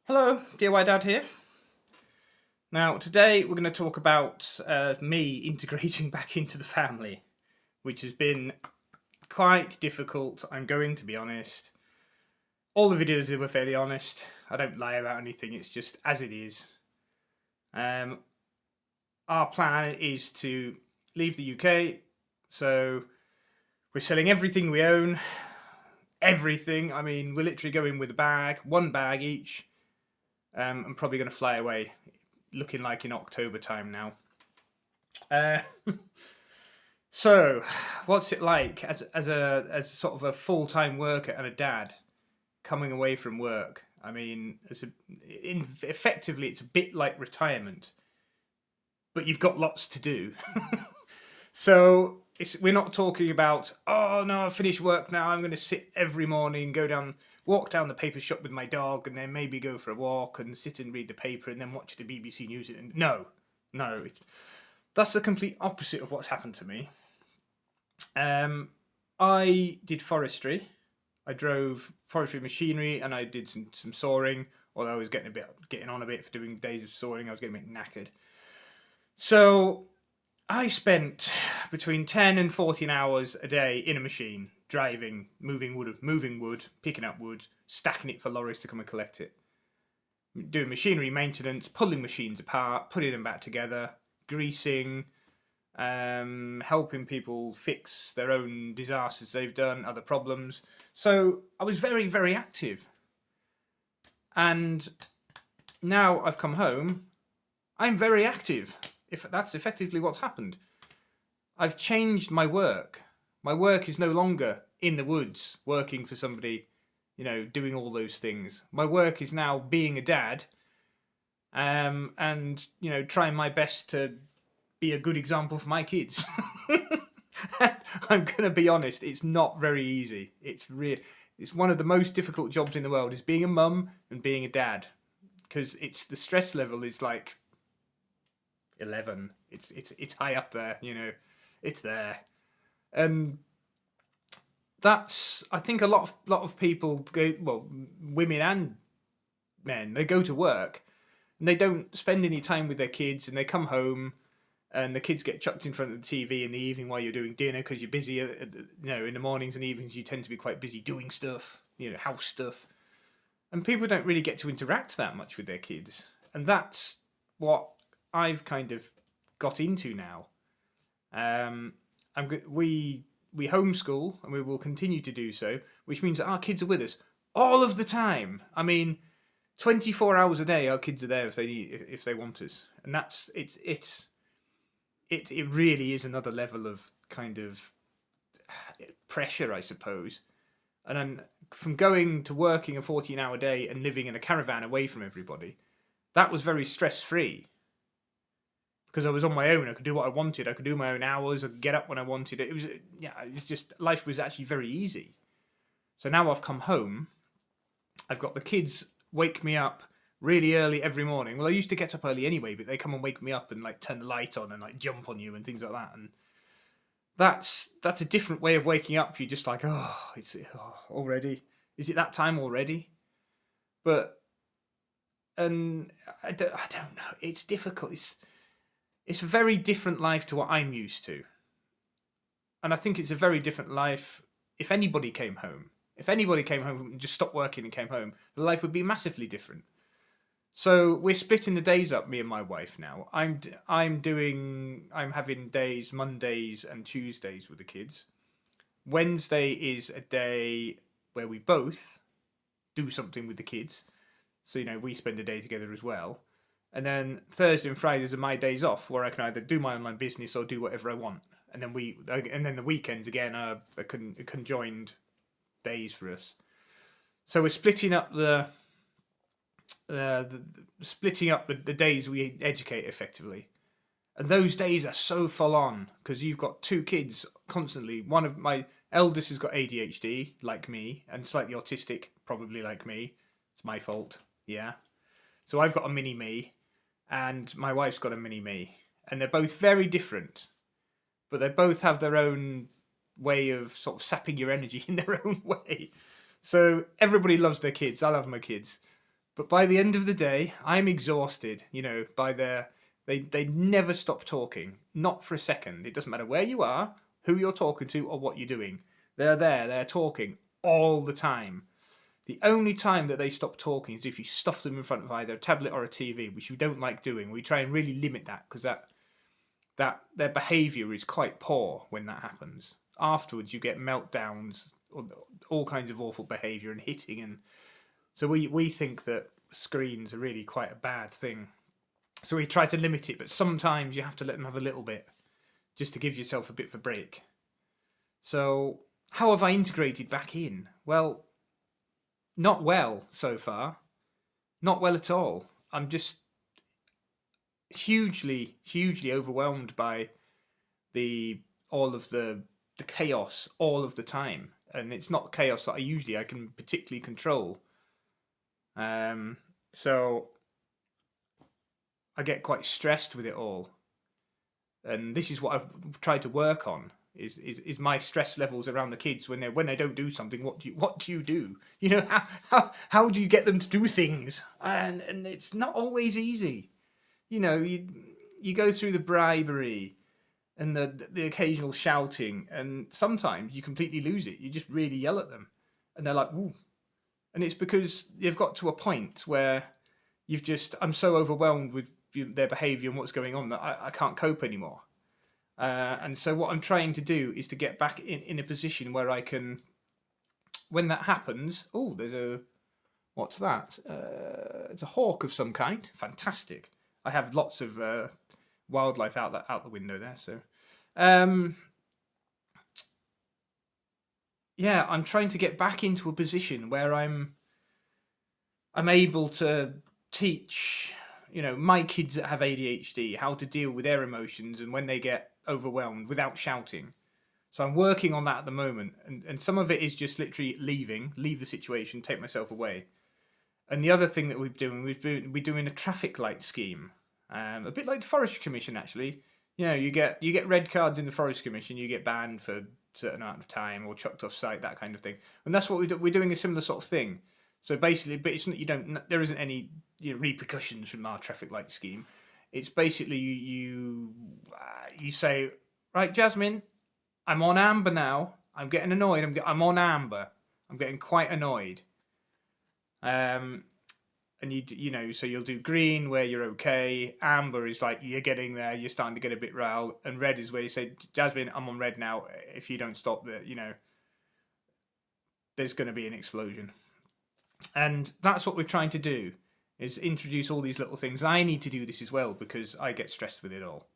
Hello, DIY Dad here. Now, today we're going to talk about me integrating back into the family, which has been quite difficult, I'm going to be honest. All the videos were fairly honest. I don't lie about anything, it's just as it is. Our plan is to leave the UK, so we're selling everything we own. Everything. I mean, we're literally going with one bag each. I'm probably going to fly away, looking like in October time now. So, what's it like as sort of a full-time worker and a dad coming away from work? I mean, effectively, it's a bit like retirement, but you've got lots to do. So we're not talking about, oh no, I've finished work now, I'm going to sit every morning, walk down the paper shop with my dog, and then maybe go for a walk and sit and read the paper and then watch the BBC News. No, that's the complete opposite of what's happened to me. I did forestry. I drove forestry machinery and I did some sawing, although I was getting on a bit for doing days of sawing. I was getting a bit knackered. So I spent between 10 and 14 hours a day in a machine, driving, moving wood, picking up wood, stacking it for lorries to come and collect it. Doing machinery maintenance, pulling machines apart, putting them back together, greasing, helping people fix their own disasters they've done, other problems. So I was very, very active. And now I've come home, I'm very active. If that's effectively what's happened. I've changed my work. My work is no longer in the woods, working for somebody, doing all those things. My work is now being a dad, and, trying my best to be a good example for my kids. I'm going to be honest, it's not very easy. It's one of the most difficult jobs in the world, is being a mum and being a dad. Because the stress level is like 11. It's high up there, it's there. And that's, I think a lot of people go, well, women and men, they go to work and they don't spend any time with their kids, and they come home and the kids get chucked in front of the TV in the evening while you're doing dinner because you're busy. In the mornings and evenings you tend to be quite busy doing stuff, house stuff. And people don't really get to interact that much with their kids. And that's what I've kind of got into now. We homeschool, and we will continue to do so, which means that our kids are with us all of the time. I mean, 24 hours a day, our kids are there if they want us, and it really is another level of kind of pressure, I suppose. And then from going to working a 14-hour day and living in a caravan away from everybody, that was very stress-free. Because I was on my own, I could do what I wanted. I could do my own hours. I could get up when I wanted. It was just, life was actually very easy. So now I've come home. I've got the kids wake me up really early every morning. Well, I used to get up early anyway, but they come and wake me up and turn the light on and jump on you and things like that. And that's a different way of waking up. You're just like, already? Is it that time already? And I don't know. It's difficult. It's a very different life to what I'm used to. And I think it's a very different life if anybody came home. If anybody came home and just stopped working and came home, the life would be massively different. So we're splitting the days up, me and my wife now. I'm having days, Mondays and Tuesdays with the kids. Wednesday is a day where we both do something with the kids. So, we spend a day together as well. And then Thursday and Fridays are my days off, where I can either do my online business or do whatever I want. And then the weekends again are conjoined days for us. So we're splitting up the days we educate effectively, and those days are so full on because you've got two kids constantly. One of my eldest has got ADHD, like me, and slightly autistic, probably like me. It's my fault, yeah. So I've got a mini me. And my wife's got a mini me. And they're both very different. But they both have their own way of sort of sapping your energy in their own way. So everybody loves their kids. I love my kids. But by the end of the day, I'm exhausted. They never stop talking, not for a second. It doesn't matter where you are, who you're talking to, or what you're doing. They're talking all the time. The only time that they stop talking is if you stuff them in front of either a tablet or a TV, which we don't like doing. We try and really limit that because that their behaviour is quite poor when that happens. Afterwards, you get meltdowns, all kinds of awful behaviour and hitting, and so we think that screens are really quite a bad thing. So we try to limit it, but sometimes you have to let them have a little bit, just to give yourself a bit of a break. So how have I integrated back in? Well, not well so far. Not well at all. I'm just hugely overwhelmed by all of the chaos all of the time, and it's not chaos that I can particularly control. So I get quite stressed with it all, and this is what I've tried to work on. Is my stress levels around the kids when they don't do something? What do you do? How do you get them to do things? And it's not always easy. You go through the bribery and the occasional shouting, and sometimes you completely lose it. You just really yell at them, and they're like, "Ooh," and it's because you've got to a point where I'm so overwhelmed with their behaviour and what's going on that I can't cope anymore. And so what I'm trying to do is to get back in a position where I can, when that happens, what's that? It's a hawk of some kind. Fantastic. I have lots of wildlife out the window there. So, yeah, I'm trying to get back into a position where I'm able to teach, my kids that have ADHD how to deal with their emotions and when they get overwhelmed without shouting. So I'm working on that at the moment, and some of it is just literally leave the situation, take myself away. And the other thing that we're doing a traffic light scheme, a bit like the Forest Commission actually. You get red cards in the Forest Commission, you get banned for a certain amount of time or chucked off site, that kind of thing. And that's what we're doing a similar sort of thing. So basically, but it's not, there isn't any repercussions from our traffic light scheme. It's basically you say, right, Jasmine, I'm on amber now. I'm getting annoyed. I'm on amber. I'm getting quite annoyed. And so you'll do green where you're okay. Amber is like you're getting there. You're starting to get a bit riled. And red is where you say, Jasmine, I'm on red now. If you don't stop, there's going to be an explosion. And that's what we're trying to do. Is introduce all these little things. I need to do this as well because I get stressed with it all.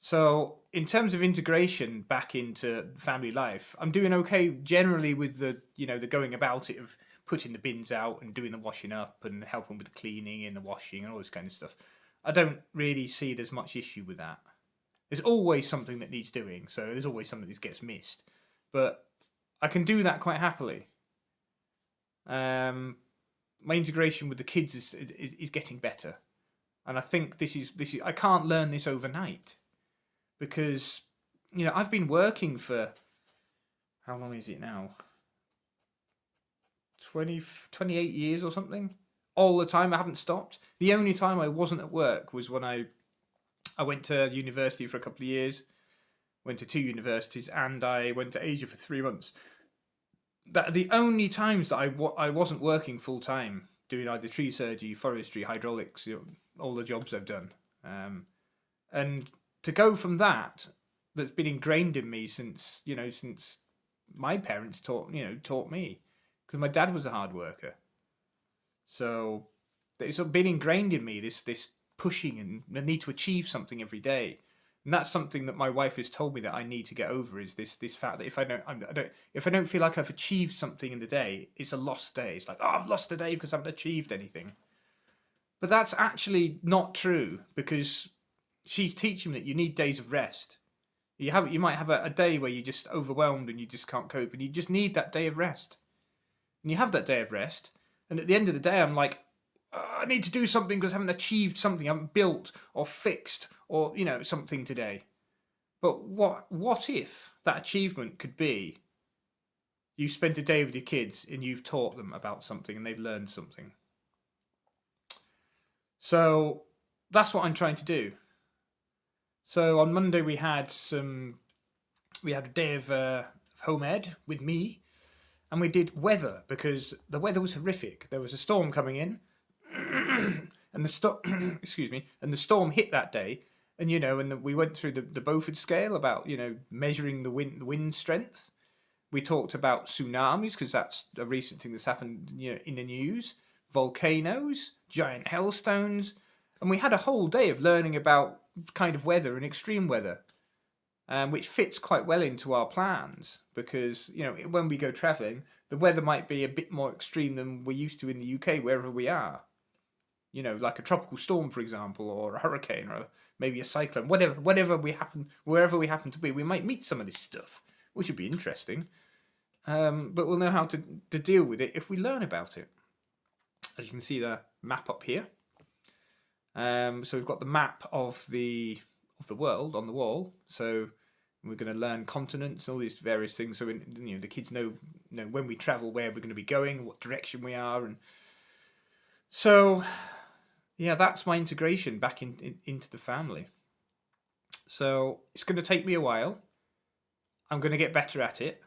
So in terms of integration back into family life, I'm doing okay generally with the going about it of putting the bins out and doing the washing up and helping with the cleaning and the washing and all this kind of stuff. I don't really see there's much issue with that. There's always something that needs doing, so there's always something that gets missed. But I can do that quite happily. My integration with the kids is getting better, and I think this is I can't learn this overnight because I've been working for how long is it now? 28 years or something, all the time. I haven't stopped. The only time I wasn't at work was when I went to university for a couple of years, went to 2 universities, and I went to Asia for 3 months. That the only times that I wasn't working full time doing either tree surgery, forestry, hydraulics, all the jobs I've done, and to go from that's been ingrained in me since my parents taught me, because my dad was a hard worker, so it's been ingrained in me this pushing and the need to achieve something every day. And that's something that my wife has told me that I need to get over, is this fact that if I don't feel like I've achieved something in the day, it's a lost day. It's like, oh, I've lost a day because I haven't achieved anything. But that's actually not true, because she's teaching me that you need days of rest. You might have a day where you're just overwhelmed and you just can't cope, and you just need that day of rest. And you have that day of rest, and at the end of the day, I'm like, I need to do something because I haven't achieved something, I haven't built or fixed or something today. But what if that achievement could be you spent a day with your kids and you've taught them about something and they've learned something? So that's what I'm trying to do. So on Monday we had a day of home ed with me, and we did weather because the weather was horrific. There was a storm coming in, and the excuse me, and the storm hit that day. And we went through the Beaufort scale about measuring the wind strength. We talked about tsunamis because that's a recent thing that's happened in the news. Volcanoes, giant hailstones, and we had a whole day of learning about kind of weather and extreme weather, which fits quite well into our plans because when we go travelling, the weather might be a bit more extreme than we're used to in the UK wherever we are. Like a tropical storm, for example, or a hurricane, or maybe a cyclone, wherever we happen to be, we might meet some of this stuff, which would be interesting. But we'll know how to deal with it if we learn about it. As you can see the map up here. So we've got the map of the world on the wall. So we're going to learn continents and all these various things. So the kids know when we travel where we're going to be going, what direction we are, and so yeah, that's my integration back into the family. So it's going to take me a while. I'm going to get better at it.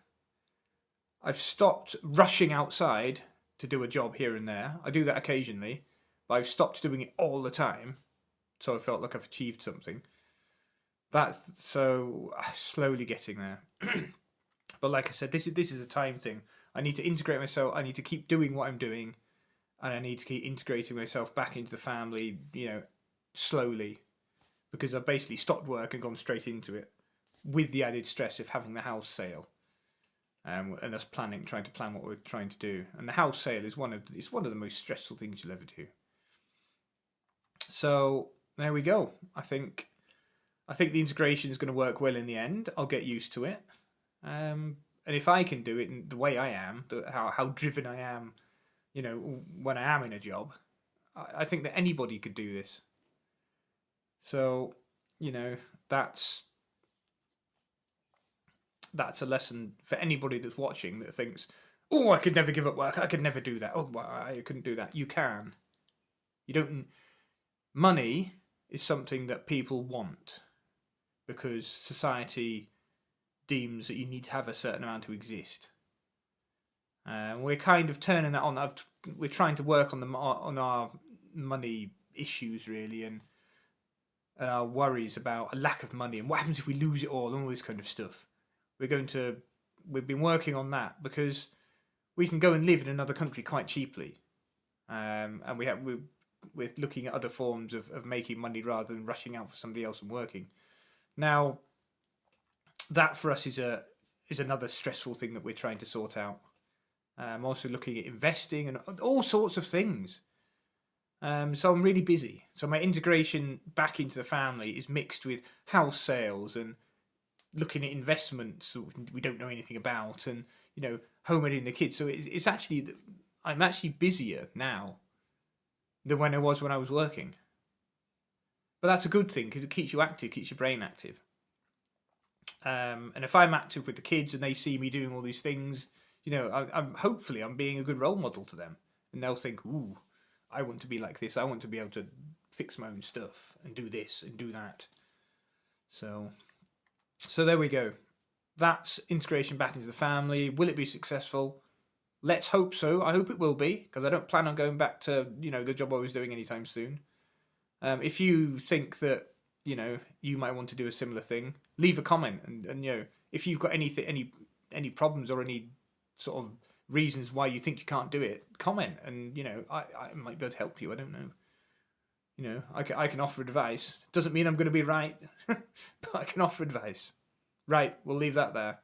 I've stopped rushing outside to do a job here and there. I do that occasionally, but I've stopped doing it all the time. So I felt like I've achieved something. So slowly getting there. But like I said, this is a time thing. I need to integrate myself. I need to keep doing what I'm doing, and I need to keep integrating myself back into the family, slowly, because I've basically stopped work and gone straight into it, with the added stress of having the house sale. And us trying to plan what we're trying to do. And the house sale is one of the most stressful things you'll ever do. So there we go. I think the integration is going to work well in the end. I'll get used to it. And if I can do it in the way I am, how driven I am, when I am in a job, I think that anybody could do this. So, that's a lesson for anybody that's watching that thinks, oh, I could never give up work. I could never do that. Oh, I couldn't do that. You can. You don't. Money is something that people want because society deems that you need to have a certain amount to exist. We're kind of turning that on. We're trying to work on our money issues really, and our worries about a lack of money and what happens if we lose it all and all this kind of stuff. We've been working on that because we can go and live in another country quite cheaply, and we're looking at other forms of making money rather than rushing out for somebody else and working. Now, that for us is another stressful thing that we're trying to sort out. I'm also looking at investing and all sorts of things. So I'm really busy. So my integration back into the family is mixed with house sales and looking at investments we don't know anything about, and homemaking the kids. So I'm actually busier now than when I was when I was working. But that's a good thing because it keeps you active, keeps your brain active. And if I'm active with the kids and they see me doing all these things, hopefully I'm being a good role model to them, and they'll think, ooh, I want to be like this. I want to be able to fix my own stuff and do this and do that. So there we go. That's integration back into the family. Will it be successful? Let's hope so. I hope it will be, because I don't plan on going back to the job I was doing anytime soon. If you think that you might want to do a similar thing, leave a comment, and if you've got any problems or any sort of reasons why you think you can't do it, comment, and I might be able to help you. I don't know. I can offer advice. Doesn't mean I'm going to be right, but I can offer advice. Right, we'll leave that there.